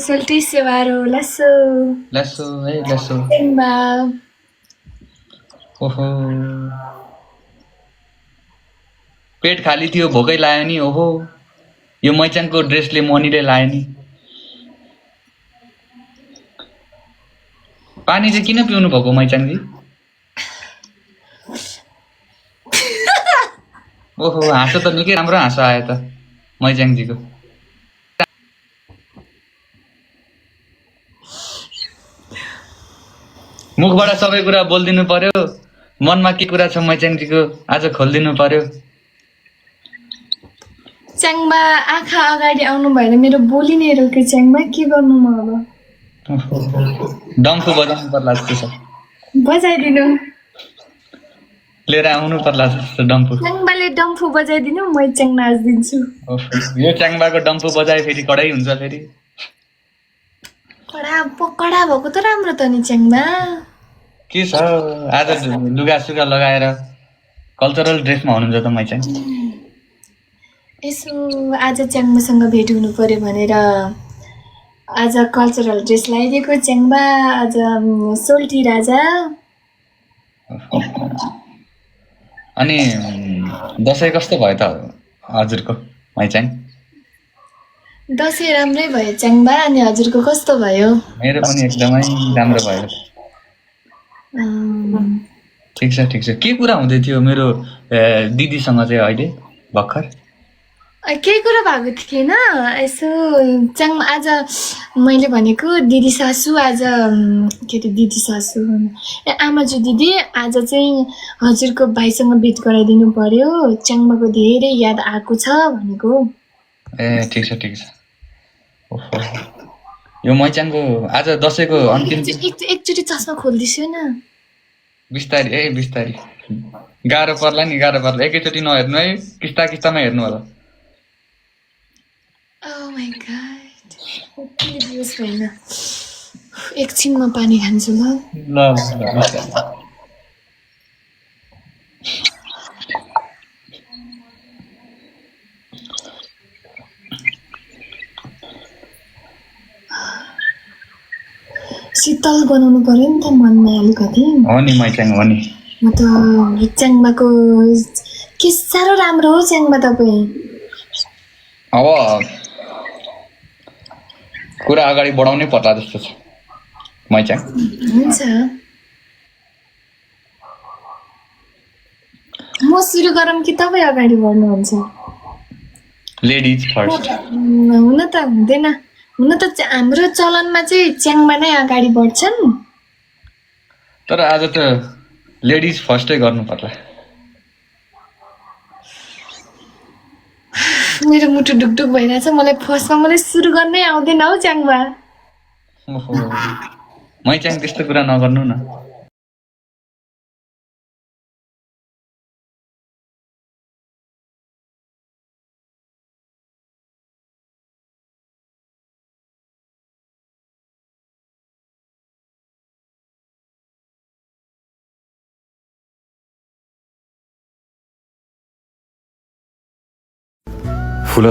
सोल्टी सेवारो लसो लसो है लसो टेङ्बा ओहो पेट खाली थियो भोकै लाग्यो नि ओहो यो मैचाङको ड्रेसले मनीले लायो नि पानी चाहिँ किन पिउनु भएको मैचाङजी ओहो हाँसो त निकै राम्रो हाँसो आयो त मैचाङजीको मुखबाट सबै कुरा बोलिदिनु पर्यो मनमा के कुरा छ मैचाङजीको आज खोलिदिनु पर्यो च्याङबा आँखा अगाडि आउनु भएर मेरो बोली नै रोक्यो च्याङबा के गर्नु म अब डम्फु बजाउनु पर्ला जस्तो छ बजाइदिनु लिएर आउनु पर्ला जस्तो डम्फु च्याङबाले डम्फु बजाइदिनु म च्याङ नाच्दिन्छु यो च्याङबाको डम्फु बजाए फेरि कडै हुन्छ फेरि कडा भएको त राम्रो त नि च्याङबा के छ आज लुगा सुगा लगाएर कल्चरल ड्रेसमा हुनुहुन्छ त मैचाङ यसो आज च्याङबासँग भेट हुनु पर्यो भनेर आज कल्चरल ड्रेस लगाइदिएको च्याङबा आज सोल्टी राजा अनि दसैँ कस्तो भयो त हजुरको मैचाङ दसैँ राम्रै भयो च्याङबा अनि हजुरको कस्तो भयो मेरो पनि एकदमै राम्रो भयो ठिक छ के कुरा हुँदै थियो मेरो दिदीसँग चाहिँ अहिले भर्खर केही कुरा भएको थिएन यसो च्याङ आज मैले भनेको दिदी सासू आज के अरे दिदी सासू आमाजू दिदी आज चाहिँ हजुरको भाइसँग भेट गराइदिनु पर्यो च्याङबाको धेरै याद आएको छ भनेको ए ठिक छ ओहो यो मैचाङको आज दसैँको अन्तिम एकचोटि चस्मा खोलिदिन्छु न बिस्तारी गाह्रो पर्ला एकैचोटि नहेर्नु है किस्तामा हेर्नु होला Oh my god. दियोस् भएन एकछिनमा पानी खान्छु ल शीतल बनाउनु पर्यो नि त मनमा अलिकति हो नि मैचाङ हो नि म त च्याङबाको के साह्रो राम्रो हो च्याङबा तपाईँ अब कुरा अगाडि बढाउनै पर्ला जस्तो छ मैचाङ हुन्छ म सुरु गरौँ कि तपाईँ अगाडि बढ्नुहुन्छ लेडिज फर्स्ट हुन त हुँदैन हुन त हाम्रो चलनमा चाहिँ च्याङमा नै अगाडि बढ्छन् तर आज त लेडिज फर्स्टै गर्नु पर्ला मेरो मुटु ढुकढुक भइरहेछ मलाई फर्स्टमा मलाई सुरु गर्नै आउँदैन हौ च्याङबा मैचाङ त्यस्तो कुरा नगर्नु न फुल